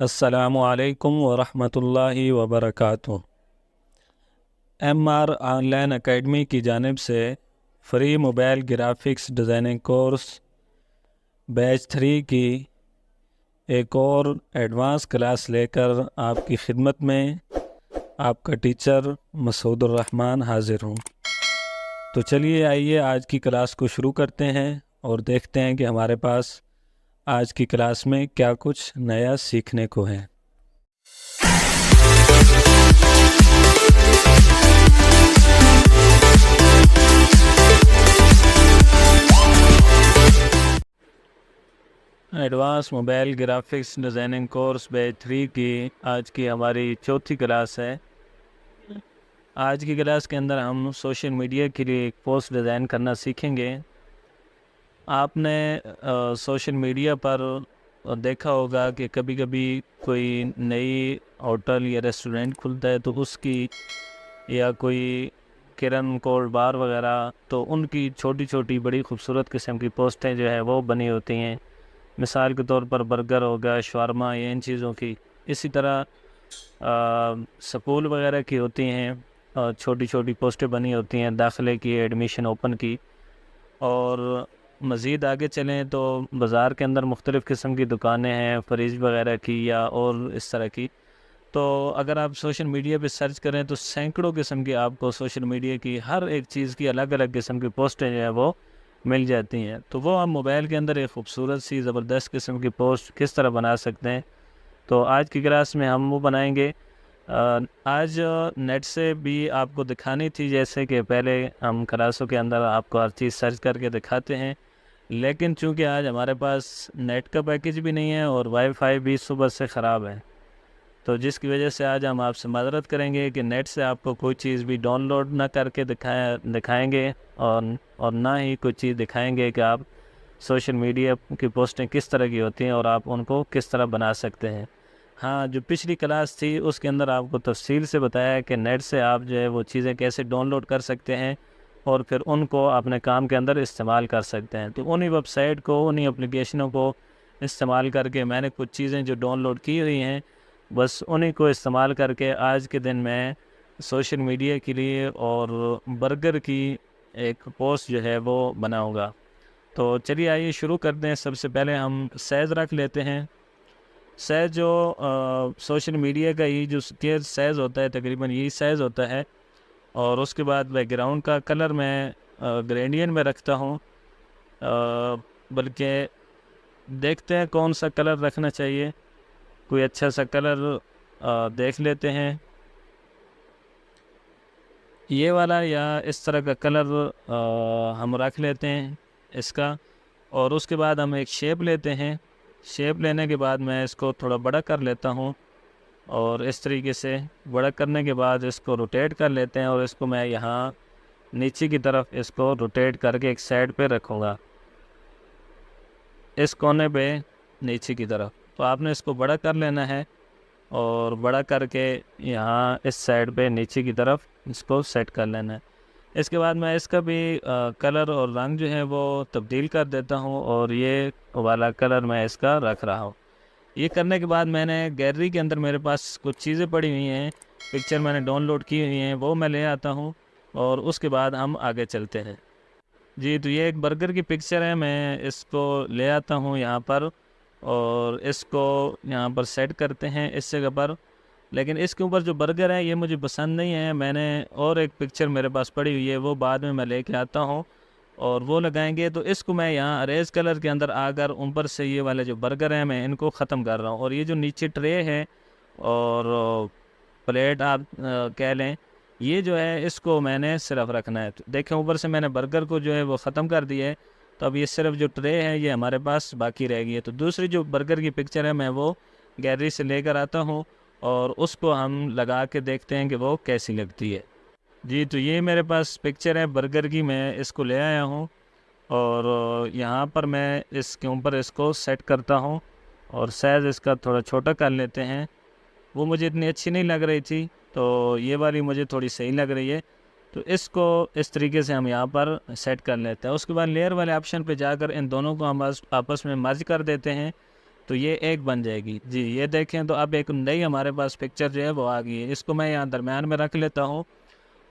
अस्सलामु अलैकुम वरहमतुल्लाहि वबरकातुहू। MR ऑनलाइन एकेडमी की जानिब से free mobile graphics designing course batch 3 की एक और एडवांस क्लास लेकर आपकी खिदमत में आपका टीचर मसूदुर रहमान हाज़िर हूँ। तो चलिए आइए आज की क्लास को शुरू करते हैं और देखते हैं कि हमारे पास आज की क्लास में क्या कुछ नया सीखने को है। Advance mobile graphics designing course batch 3 की आज की हमारी चौथी क्लास है। आज की क्लास के अंदर हम सोशल मीडिया के लिए एक पोस्ट डिज़ाइन करना सीखेंगे। आपने सोशल मीडिया पर देखा होगा कि कभी कभी कोई नई होटल या रेस्टोरेंट खुलता है तो उसकी या कोई किरण कोल्ड बार वगैरह, तो उनकी छोटी छोटी बड़ी खूबसूरत किस्म की पोस्टें जो है वो बनी होती हैं। मिसाल के तौर पर बर्गर हो गया, शवारमा, या इन चीज़ों की। इसी तरह स्कूल वगैरह की होती हैं, छोटी छोटी पोस्टें बनी होती हैं दाखिले की, एडमिशन ओपन की। और मज़ीद आगे चलें तो बाज़ार के अंदर मुख्तलिफ़ किस्म की दुकानें हैं, फ्रिज वगैरह की या और इस तरह की। तो अगर आप सोशल मीडिया पे सर्च करें तो सैकड़ों किस्म की आपको सोशल मीडिया की हर एक चीज़ की अलग अलग किस्म की पोस्टें जो है वो मिल जाती हैं। तो वो आप मोबाइल के अंदर एक खूबसूरत सी ज़बरदस्त किस्म की पोस्ट किस तरह बना सकते हैं, तो आज की क्लास में हम वो बनाएंगे। आज नेट से भी आपको दिखानी थी, जैसे कि पहले हम क्लासों के अंदर आपको हर चीज़ सर्च करके दिखाते हैं, लेकिन चूंकि आज हमारे पास नेट का पैकेज भी नहीं है और वाईफाई भी सुबह से ख़राब है, तो जिसकी वजह से आज हम आपसे माज़रत करेंगे कि नेट से आपको कोई चीज़ भी डाउनलोड ना करके दिखाएंगे और ना ही कोई चीज़ दिखाएंगे कि आप सोशल मीडिया की पोस्टें किस तरह की होती हैं और आप उनको किस तरह बना सकते हैं। हाँ, जो पिछली क्लास थी उसके अंदर आपको तफसील से बताया कि नेट से आप जो है वो चीज़ें कैसे डाउनलोड कर सकते हैं और फिर उनको अपने काम के अंदर इस्तेमाल कर सकते हैं। तो उन्हीं वेबसाइट को, उन्हीं एप्लीकेशनों को इस्तेमाल करके मैंने कुछ चीज़ें जो डाउनलोड की हुई हैं, बस उन्हीं को इस्तेमाल करके आज के दिन मैं सोशल मीडिया के लिए और बर्गर की एक पोस्ट जो है वो बनाऊंगा। तो चलिए आइए शुरू करते हैं। सबसे पहले हम साइज़ रख लेते हैं। साइज़ जो सोशल मीडिया का ये जो स्केल साइज़ होता है, तकरीबन यही साइज़ होता है। और उसके बाद बैकग्राउंड का कलर मैं ग्रेडियंट में रखता हूँ, बल्कि देखते हैं कौन सा कलर रखना चाहिए। कोई अच्छा सा कलर देख लेते हैं, ये वाला या इस तरह का कलर हम रख लेते हैं इसका। और उसके बाद हम एक शेप लेते हैं। शेप लेने के बाद मैं इसको थोड़ा बड़ा कर लेता हूँ और इस तरीके से बड़ा करने के बाद इसको रोटेट कर लेते हैं और इसको मैं यहाँ नीचे की तरफ इसको रोटेट करके एक साइड पे रखूँगा, इस कोने पे नीचे की तरफ। तो आपने इसको बड़ा कर लेना है और बड़ा करके यहाँ इस साइड पे नीचे की तरफ इसको सेट कर लेना है। इसके बाद मैं इसका भी कलर और रंग जो है वो तब्दील कर देता हूँ और ये वाला कलर मैं इसका रख रहा हूँ। ये करने के बाद मैंने गैलरी के अंदर मेरे पास कुछ चीज़ें पड़ी हुई हैं, पिक्चर मैंने डाउनलोड की हुई हैं, वो मैं ले आता हूँ और उसके बाद हम आगे चलते हैं। जी, तो ये एक बर्गर की पिक्चर है, मैं इसको ले आता हूँ यहाँ पर और इसको यहाँ पर सेट करते हैं इस जगह पर। लेकिन इसके ऊपर जो बर्गर है ये मुझे पसंद नहीं है, मैंने और एक पिक्चर मेरे पास पड़ी हुई है, वो बाद में मैं लेके आता हूँ और वो लगाएंगे। तो इसको मैं यहाँ अरेज कलर के अंदर आकर ऊपर से ये वाले जो बर्गर हैं मैं इनको ख़त्म कर रहा हूँ। और ये जो नीचे ट्रे है और प्लेट आप कह लें, ये जो है इसको मैंने सिर्फ रखना है। तो देखें ऊपर से मैंने बर्गर को जो है वो ख़त्म कर दिया है, तो अब ये सिर्फ जो ट्रे है ये हमारे पास बाकी रह गई है। तो दूसरी जो बर्गर की पिक्चर है मैं वो गैलरी से लेकर आता हूँ और उसको हम लगा के देखते हैं कि वो कैसी लगती है। जी, तो ये मेरे पास पिक्चर है बर्गर की, मैं इसको ले आया हूँ और यहाँ पर मैं इसके ऊपर इसको सेट करता हूँ और साइज़ इसका थोड़ा छोटा कर लेते हैं। वो मुझे इतनी अच्छी नहीं लग रही थी, तो ये वाली मुझे थोड़ी सही लग रही है। तो इसको इस तरीके से हम यहाँ पर सेट कर लेते हैं। उसके बाद लेयर वाले ऑप्शन पे जाकर इन दोनों को हम आपस में मर्ज कर देते हैं। तो ये एक बन जाएगी जी। ये देखें तो अब एक नई हमारे पास पिक्चर जो है वो आ गई है। इसको मैं यहाँ दरमियान में रख लेता हूँ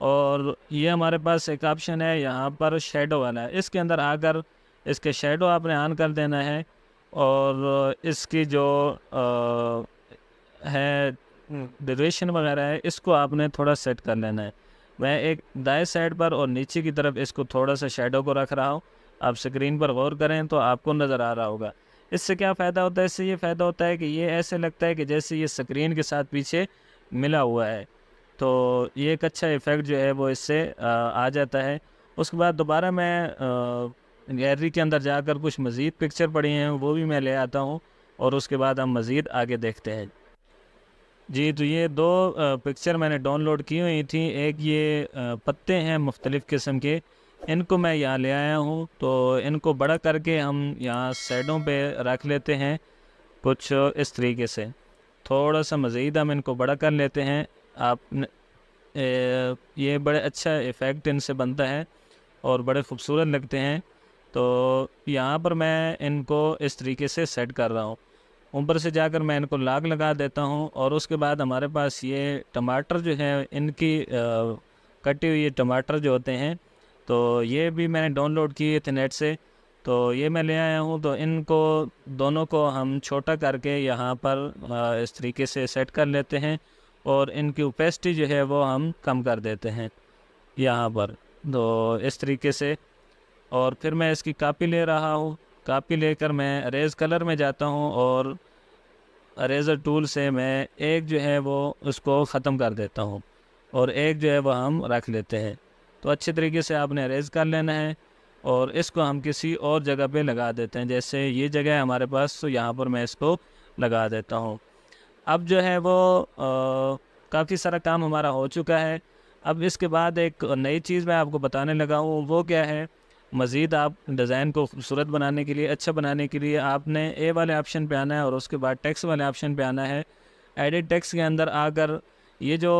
और ये हमारे पास एक ऑप्शन है यहाँ पर शेडो वाला है। इसके अंदर आकर इसके शेडो आपने ऑन कर देना है और इसकी जो है ड्यूरेशन वगैरह है इसको आपने थोड़ा सेट कर लेना है। मैं एक दाएं साइड पर और नीचे की तरफ इसको थोड़ा सा शेडो को रख रहा हूँ। आप स्क्रीन पर गौर करें तो आपको नज़र आ रहा होगा। इससे क्या फ़ायदा होता है? इससे ये फ़ायदा होता है कि ये ऐसे लगता है कि जैसे ये स्क्रीन के साथ पीछे मिला हुआ है। तो ये एक अच्छा इफ़ेक्ट जो है वो इससे आ जाता है। उसके बाद दोबारा मैं गैलरी के अंदर जाकर कुछ मज़ीद पिक्चर पड़ी हैं वो भी मैं ले आता हूँ और उसके बाद हम मज़ीद आगे देखते हैं। जी, तो ये दो पिक्चर मैंने डाउनलोड की हुई थी। एक ये पत्ते हैं मुख्तलिफ़ किस्म के, इनको मैं यहाँ ले आया हूँ। तो इनको बड़ा करके हम यहाँ साइडों पे रख लेते हैं कुछ इस तरीके से। थोड़ा सा मज़ीद हम इनको बड़ा कर लेते हैं। ये बड़े अच्छा इफ़ेक्ट इनसे बनता है और बड़े खूबसूरत लगते हैं। तो यहाँ पर मैं इनको इस तरीके से सेट कर रहा हूँ। ऊपर से जाकर मैं इनको लाग लगा देता हूँ और उसके बाद हमारे पास ये टमाटर जो है इनकी कटी हुई टमाटर जो होते हैं, तो ये भी मैंने डाउनलोड किए थे नेट से। तो ये मैं ले आया हूँ। तो इनको दोनों को हम छोटा करके यहाँ पर इस तरीके से सेट कर लेते हैं और इनकी ओपेसिटी जो है वो हम कम कर देते हैं यहाँ पर। तो इस तरीके से और फिर मैं इसकी कापी ले रहा हूँ। कापी लेकर मैं अरेज़ कलर में जाता हूँ और अरेज़र टूल से मैं एक जो है वो उसको ख़त्म कर देता हूँ और एक जो है वो हम रख लेते हैं। तो अच्छे तरीके से आपने अरेज़ कर लेना है और इसको हम किसी और जगह पे लगा देते हैं। जैसे ये जगह है हमारे पास, तो यहाँ पर मैं इसको लगा देता हूँ। अब जो है वो काफ़ी सारा काम हमारा हो चुका है। अब इसके बाद एक नई चीज़ मैं आपको बताने लगा हूँ, वो क्या है? मज़ीद आप डिज़ाइन को खूबसूरत बनाने के लिए, अच्छा बनाने के लिए आपने ए वाले ऑप्शन पे आना है और उसके बाद टेक्स्ट वाले ऑप्शन पे आना है। एडिट टेक्स्ट के अंदर आकर ये जो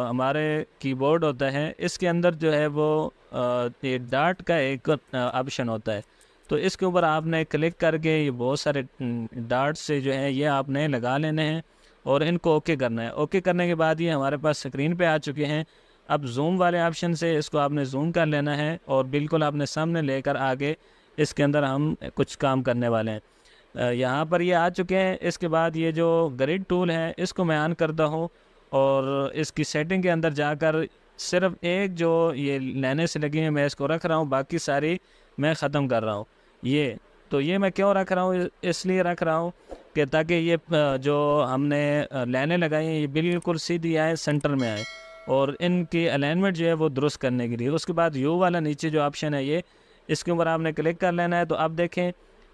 हमारे कीबोर्ड होता है इसके अंदर जो है वो ये डॉट का एक ऑप्शन होता है। तो इसके ऊपर आपने क्लिक करके ये बहुत सारे डॉट से जो है ये आपने लगा लेने हैं और इनको ओके करना है। ओके करने के बाद ये हमारे पास स्क्रीन पे आ चुके हैं। अब जूम वाले ऑप्शन से इसको आपने जूम कर लेना है और बिल्कुल आपने सामने लेकर आगे इसके अंदर हम कुछ काम करने वाले हैं। यहाँ पर ये आ चुके हैं। इसके बाद ये जो ग्रिड टूल है इसको मैं ऑन करता हूँ और इसकी सेटिंग के अंदर जाकर सिर्फ एक जो ये लाइनें से लगी हैं मैं इसको रख रहा हूँ, बाकी सारी मैं ख़त्म कर रहा हूँ। ये मैं क्यों रख रहा हूँ? इसलिए रख रहा हूँ कि ताकि ये जो हमने लाइनें लगाई हैं ये बिल्कुल सीधी आए, सेंटर में आए और इनकी अलाइनमेंट जो है वो दुरुस्त करने के लिए। उसके बाद यू वाला नीचे जो ऑप्शन है ये, इसके ऊपर आपने क्लिक कर लेना है। तो आप देखें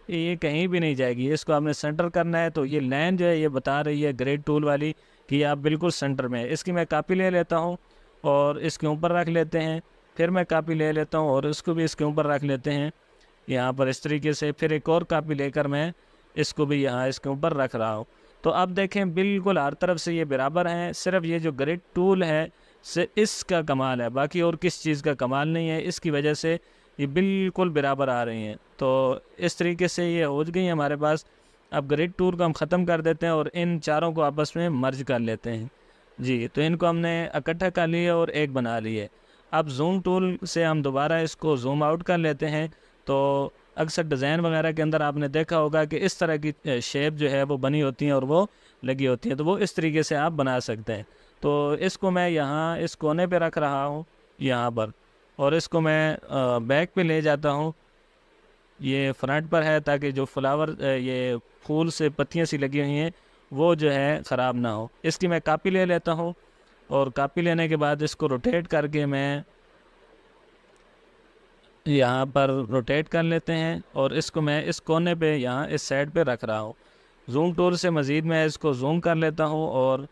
ये कहीं भी नहीं जाएगी, इसको आपने सेंटर करना है। तो ये लाइन जो है ये बता रही है ग्रेड टूल वाली कि आप बिल्कुल सेंटर में है। इसकी मैं कापी ले लेता हूँ और इसके ऊपर रख लेते हैं। फिर मैं कापी ले लेता हूँ और इसको भी इसके ऊपर रख लेते हैं यहाँ पर इस तरीके से। फिर एक और कापी लेकर मैं इसको भी यहाँ इसके ऊपर रख रहा हूँ। तो अब देखें बिल्कुल हर तरफ से ये बराबर हैं। सिर्फ ये जो ग्रिड टूल है से इसका कमाल है, बाकी और किस चीज़ का कमाल नहीं है। इसकी वजह से ये बिल्कुल बराबर आ रही हैं। तो इस तरीके से ये हो गई हमारे पास। अब ग्रिड टूल को हम ख़त्म कर देते हैं और इन चारों को आपस में मर्ज कर लेते हैं जी। तो इनको हमने इकट्ठा कर लिया और एक बना लिए। अब जूम टूल से हम दोबारा इसको जूम आउट कर लेते हैं। तो अक्सर डिज़ाइन वगैरह के अंदर आपने देखा होगा कि इस तरह की शेप जो है वो बनी होती हैं और वो लगी होती हैं। तो वो इस तरीके से आप बना सकते हैं। तो इसको मैं यहाँ इस कोने पे रख रहा हूँ यहाँ पर और इसको मैं बैक पे ले जाता हूँ। ये फ्रंट पर है ताकि जो फ्लावर ये फूल से पत्तियाँ सी लगी हुई हैं वो जो है ख़राब ना हो। इसकी मैं कापी ले लेता हूँ और कापी लेने के बाद इसको रोटेट करके मैं यहाँ पर रोटेट कर लेते हैं और इसको मैं इस कोने पे यहाँ इस साइड पे रख रहा हूँ। जूम टूल से मज़ीद मैं इसको जूम कर लेता हूँ और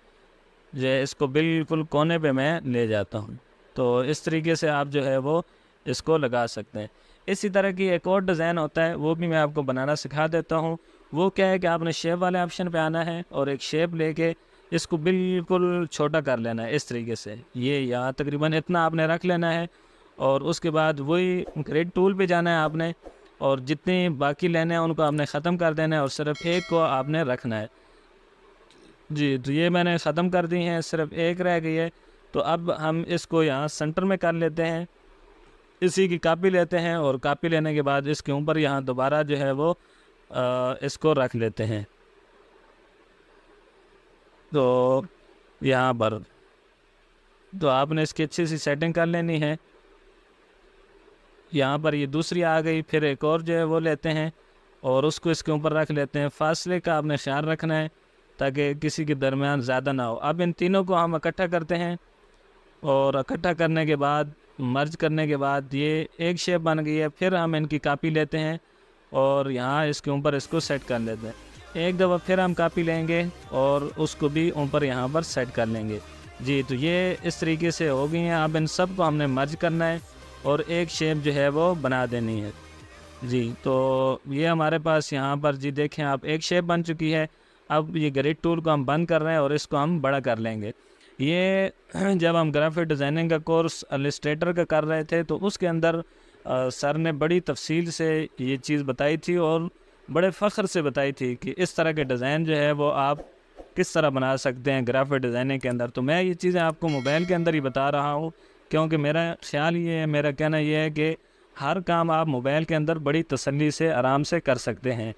जो है इसको बिल्कुल कोने पे मैं ले जाता हूँ। तो इस तरीके से आप जो है वो इसको लगा सकते हैं। इसी तरह की एक और डिज़ाइन होता है, वो भी मैं आपको बनाना सिखा देता हूँ। वो क्या है कि आपने शेप वाले ऑप्शन पे आना है और एक शेप लेके इसको बिल्कुल छोटा कर लेना है इस तरीके से। ये यहाँ तकरीबन इतना आपने रख लेना है और उसके बाद वही ग्रेड टूल पे जाना है आपने और जितनी बाकी लेने हैं उनको आपने ख़त्म कर देना है और सिर्फ एक को आपने रखना है। जी, तो ये मैंने ख़त्म कर दी हैं, सिर्फ एक रह गई है। तो अब हम इसको यहाँ सेंटर में कर लेते हैं, इसी की कॉपी लेते हैं और कॉपी लेने के बाद इसके ऊपर यहाँ दोबारा जो है वो इसको रख लेते हैं। तो यहाँ पर तो आपने इसकी अच्छी सी सेटिंग कर लेनी है। यहाँ पर ये दूसरी आ गई, फिर एक और जो है वो लेते हैं और उसको इसके ऊपर रख लेते हैं। फासले का आपने ख्याल रखना है ताकि किसी के दरमियान ज़्यादा ना हो। अब इन तीनों को हम इकट्ठा करते हैं और इकट्ठा करने के बाद मर्ज करने के बाद ये एक शेप बन गई है। फिर हम इनकी कॉपी लेते हैं और यहाँ इसके ऊपर इसको सेट कर लेते हैं। एक दफ़ा फिर हम कॉपी लेंगे और उसको भी ऊपर यहाँ पर सेट कर लेंगे। जी, तो ये इस तरीके से हो गई हैं। अब इन सब को हमने मर्ज करना है और एक शेप जो है वो बना देनी है। जी, तो ये हमारे पास यहाँ पर जी देखें आप एक शेप बन चुकी है। अब ये ग्रिड टूल को हम बंद कर रहे हैं और इसको हम बड़ा कर लेंगे। ये जब हम ग्राफिक डिज़ाइनिंग का कोर्स इलस्ट्रेटर का कर रहे थे तो उसके अंदर सर ने बड़ी तफसील से ये चीज़ बताई थी और बड़े फ़ख्र से बताई थी कि इस तरह के डिज़ाइन जो है वो आप किस तरह बना सकते हैं ग्राफिक डिज़ाइनिंग के अंदर। तो मैं ये चीज़ें आपको मोबाइल के अंदर ही बता रहा हूँ क्योंकि मेरा ख्याल ये है, मेरा कहना ये है कि हर काम आप मोबाइल के अंदर बड़ी तसल्ली से आराम से कर सकते हैं।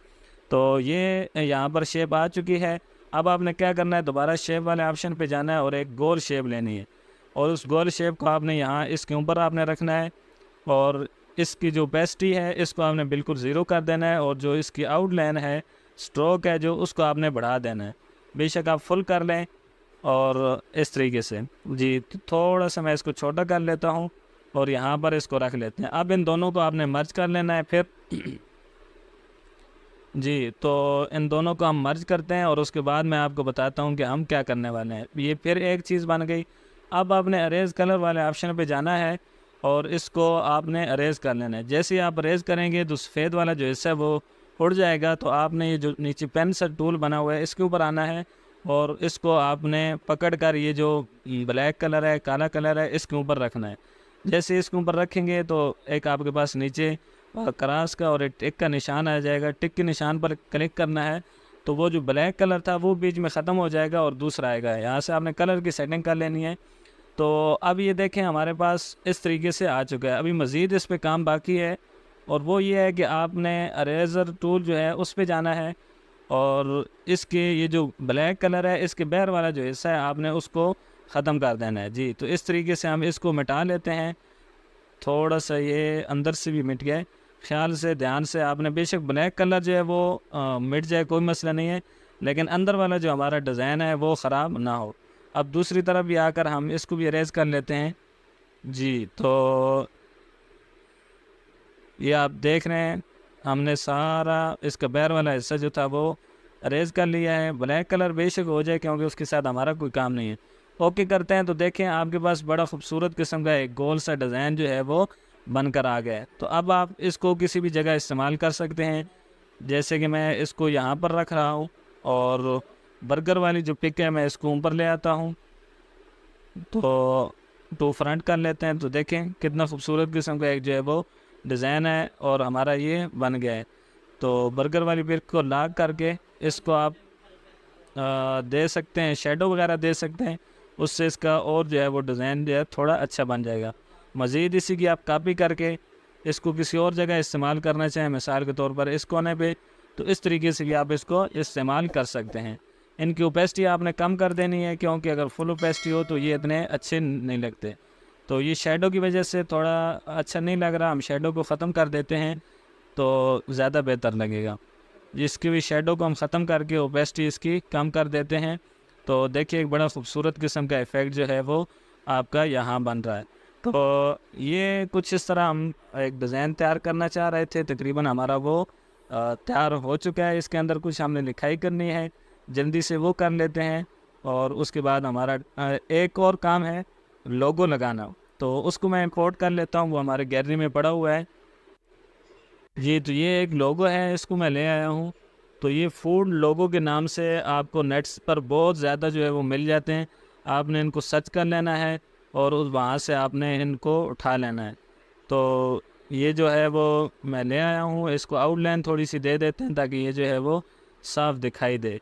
तो ये यहाँ पर शेप आ चुकी है। अब आपने क्या करना है, दोबारा शेप वाले ऑप्शन पे जाना है और एक गोल शेप लेनी है और उस गोल शेप को आपने यहाँ इसके ऊपर आपने रखना है और इसकी जो ओपेसिटी है इसको आपने बिल्कुल ज़ीरो कर देना है और जो इसकी आउटलाइन है, स्ट्रोक है जो, उसको आपने बढ़ा देना है। बेशक आप फुल कर लें और इस तरीके से। जी, तो थोड़ा सा मैं इसको छोटा कर लेता हूँ और यहाँ पर इसको रख लेते हैं। अब इन दोनों को आपने मर्ज कर लेना है फिर जी, तो इन दोनों को हम मर्ज करते हैं और उसके बाद मैं आपको बताता हूँ कि हम क्या करने वाले हैं। ये फिर एक चीज़ बन गई। अब आपने अरेज कलर वाले ऑप्शन पे जाना है और इसको आपने अरेज कर लेना है। जैसे ही आप अरेज करेंगे तो सफ़ेद वाला जो हिस्सा है वो उड़ जाएगा। तो आपने ये जो नीचे पेन से टूल बना हुआ है इसके ऊपर आना है और इसको आपने पकड़ कर ये जो ब्लैक कलर है, काला कलर है, इसके ऊपर रखना है। जैसे इसके ऊपर रखेंगे तो एक आपके पास नीचे क्रॉस का और एक टिक का निशान आ जाएगा। टिक के निशान पर क्लिक करना है तो वो जो ब्लैक कलर था वो बीच में ख़त्म हो जाएगा और दूसरा आएगा। यहाँ से आपने कलर की सेटिंग कर लेनी है। तो अब ये देखें हमारे पास इस तरीके से आ चुका है। अभी मज़ीद इस पे काम बाकी है और वो ये है कि आपने अरेज़र टूल जो है उस पे जाना है और इसके ये जो ब्लैक कलर है इसके बाहर वाला जो हिस्सा है आपने उसको ख़त्म कर देना है। जी, तो इस तरीके से हम इसको मिटा लेते हैं। थोड़ा सा ये अंदर से भी मिट गया, ख्याल से ध्यान से आपने, बेशक ब्लैक कलर जो है वो मिट जाए कोई मसला नहीं है, लेकिन अंदर वाला जो हमारा डिज़ाइन है वो ख़राब ना हो। अब दूसरी तरफ भी आकर हम इसको भी अरेज कर लेते हैं। जी, तो ये आप देख रहे हैं हमने सारा इसका बैर वाला हिस्सा जो था वो अरेज कर लिया है। ब्लैक कलर बेशक हो जाए क्योंकि उसके साथ हमारा कोई काम नहीं है। ओके करते हैं तो देखें आपके पास बड़ा खूबसूरत किस्म का एक गोल सा डिज़ाइन जो है वो बनकर आ गया है। तो अब आप इसको किसी भी जगह इस्तेमाल कर सकते हैं। जैसे कि मैं इसको यहाँ पर रख रहा हूँ और बर्गर वाली जो पिक है मैं इसको ऊपर ले आता हूँ तो फ्रंट कर लेते हैं। तो देखें कितना खूबसूरत किस्म का एक जो है वो डिज़ाइन है और हमारा ये बन गया है। तो बर्गर वाली पिक को लॉक करके इसको आप दे सकते हैं, शेडो वगैरह दे सकते हैं, उससे इसका और जो है वो डिज़ाइन जो है थोड़ा अच्छा बन जाएगा। मज़ीद इसी की आप कॉपी करके इसको किसी और जगह इस्तेमाल करना चाहें, मिसाल के तौर पर इस कोने पे, तो इस तरीके से भी आप इसको इस्तेमाल कर सकते हैं। इनकी ओपेसिटी आपने कम कर देनी है क्योंकि अगर फुल ओपेसिटी हो तो ये इतने अच्छे नहीं लगते। तो ये शेडो की वजह से थोड़ा अच्छा नहीं लग रहा, हम शेडो को ख़त्म कर देते हैं तो ज़्यादा बेहतर लगेगा। इसकी भी शेडो को हम ख़त्म करके ओपेसिटी इसकी कम कर देते हैं। तो देखिए एक बड़ा खूबसूरत किस्म का इफ़ेक्ट जो है वो आपका यहाँ बन रहा है। तो ये कुछ इस तरह हम एक डिज़ाइन तैयार करना चाह रहे थे, तकरीबन हमारा वो तैयार हो चुका है। इसके अंदर कुछ हमने लिखाई करनी है, जल्दी से वो कर लेते हैं और उसके बाद हमारा एक और काम है लोगो लगाना, तो उसको मैं इंपोर्ट कर लेता हूँ, वो हमारे गैलरी में पड़ा हुआ है। जी, तो ये एक लोगो है, इसको मैं ले आया हूँ। तो ये फूड लोगो के नाम से आपको नेट्स पर बहुत ज़्यादा जो है वो मिल जाते हैं। आपने इनको सर्च कर लेना है और उस वहाँ से आपने इनको उठा लेना है। तो ये जो है वो मैं ले आया हूँ, इसको आउटलाइन थोड़ी सी दे देते हैं ताकि ये जो है वो साफ दिखाई दे।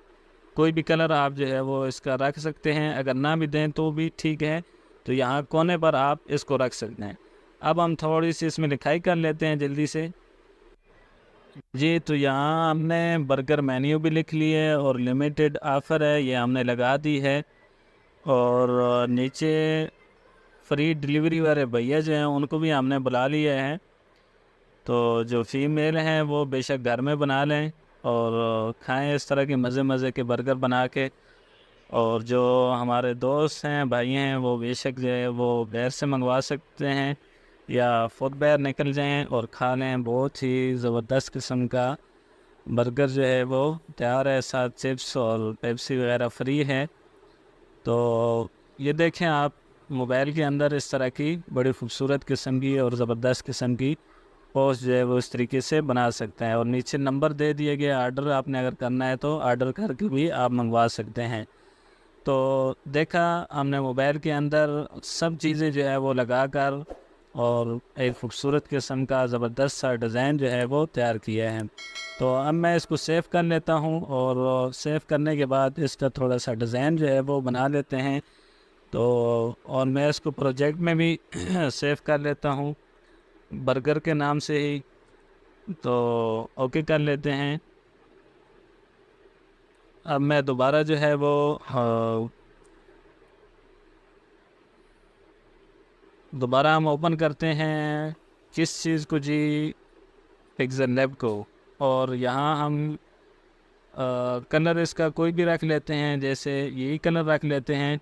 कोई भी कलर आप जो है वो इसका रख सकते हैं, अगर ना भी दें तो भी ठीक है। तो यहाँ कोने पर आप इसको रख सकते हैं। अब हम थोड़ी सी इसमें लिखाई कर लेते हैं जल्दी से जी। तो यहाँ हमने बर्गर मेन्यू भी लिख लिए और लिमिटेड ऑफ़र है ये हमने लगा दी है। और नीचे फ्री डिलीवरी वाले भैया जो हैं उनको भी हमने बुला लिया है। तो जो फीमेल हैं वो बेशक घर में बना लें और खाएं इस तरह के मज़े मज़े के बर्गर बना के। और जो हमारे दोस्त हैं भाई हैं वो बेशक जो है वो बाहर से मंगवा सकते हैं या खुद बाहर निकल जाएं और खा लें। बहुत ही ज़बरदस्त किस्म का बर्गर जो है वो तैयार है, साथ चिप्स और पेप्सी वगैरह फ्री है। तो ये देखें आप मोबाइल के अंदर इस तरह की बड़ी खूबसूरत किस्म की और ज़बरदस्त किस्म की पोस्ट जो है वो इस तरीके से बना सकते हैं। और नीचे नंबर दे दिए गए, आर्डर आपने अगर करना है तो आर्डर करके भी आप मंगवा सकते हैं। तो देखा हमने मोबाइल के अंदर सब चीज़ें जो है वो लगा कर और एक खूबसूरत किस्म का ज़बरदस्त सा डिज़ाइन जो है वो तैयार किया है। तो अब मैं इसको सेव कर लेता हूँ और सेव करने के बाद इसका थोड़ा सा डिज़ाइन जो है वो बना लेते हैं। तो और मैं इसको प्रोजेक्ट में भी सेव कर लेता हूँ बर्गर के नाम से ही। तो ओके कर लेते हैं। अब मैं दोबारा जो है वो दोबारा हम ओपन करते हैं किस चीज़ को जी, पिक्सल लैब को। और यहाँ हम कलर इसका कोई भी रख लेते हैं, जैसे यही कलर रख लेते हैं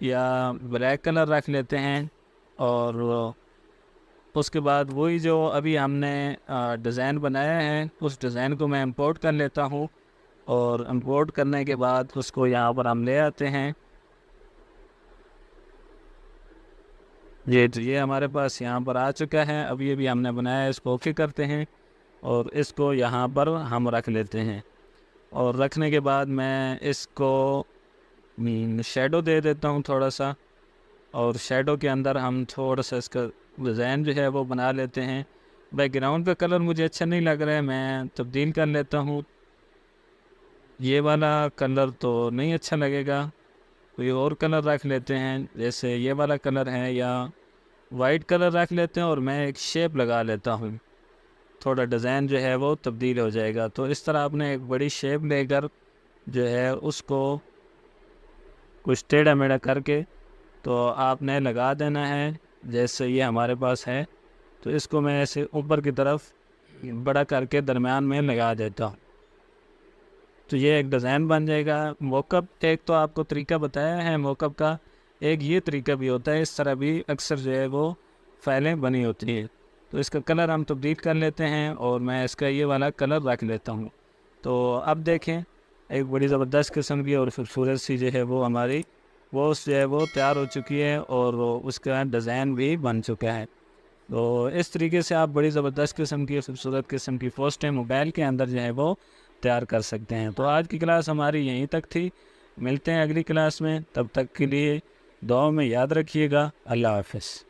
या ब्लैक कलर रख लेते हैं। और उसके बाद वही जो अभी हमने डिज़ाइन बनाया है उस डिज़ाइन को मैं इंपोर्ट कर लेता हूँ। और इंपोर्ट करने के बाद उसको यहाँ पर हम ले आते हैं। ये हमारे पास यहाँ पर आ चुका है। अब ये भी हमने बनाया है, इसको ओके करते हैं और इसको यहाँ पर हम रख लेते हैं। और रखने के बाद मैं इसको शेडो दे देता हूँ थोड़ा सा। और शेडो के अंदर हम थोड़ा सा इसका डिज़ाइन जो है वो बना लेते हैं। बैकग्राउंड का कलर मुझे अच्छा नहीं लग रहा है, मैं तब्दील कर लेता हूँ। ये वाला कलर तो नहीं अच्छा लगेगा, कोई और कलर रख लेते हैं, जैसे ये वाला कलर है या वाइट कलर रख लेते हैं। और मैं एक शेप लगा लेता हूँ, थोड़ा डिज़ाइन जो है वो तब्दील हो जाएगा। तो इस तरह आपने एक बड़ी शेप लेकर जो है उसको कुछ टेढ़ा मेढ़ा करके तो आपने लगा देना है। जैसे ये हमारे पास है तो इसको मैं ऐसे ऊपर की तरफ बड़ा करके दरमियान में लगा देता हूँ। तो ये एक डिज़ाइन बन जाएगा। मॉकअप एक तो आपको तरीका बताया है मॉकअप का, एक ये तरीका भी होता है, इस तरह भी अक्सर जो है वो फाइलें बनी होती है। तो इसका कलर हम तब्दील कर लेते हैं और मैं इसका ये वाला कलर रख लेता हूँ। तो अब देखें एक बड़ी ज़बरदस्त किस्म की और खूबसूरत सी जो है वो हमारी वो जो है वो तैयार हो चुकी है और उसका डिज़ाइन भी बन चुका है। तो इस तरीके से आप बड़ी ज़बरदस्त किस्म की खूबसूरत किस्म की पोस्टें मोबाइल के अंदर जो है वो तैयार कर सकते हैं। तो आज की क्लास हमारी यहीं तक थी, मिलते हैं अगली क्लास में, तब तक के लिए दुआ में याद रखिएगा। अल्लाह हाफ़िज़।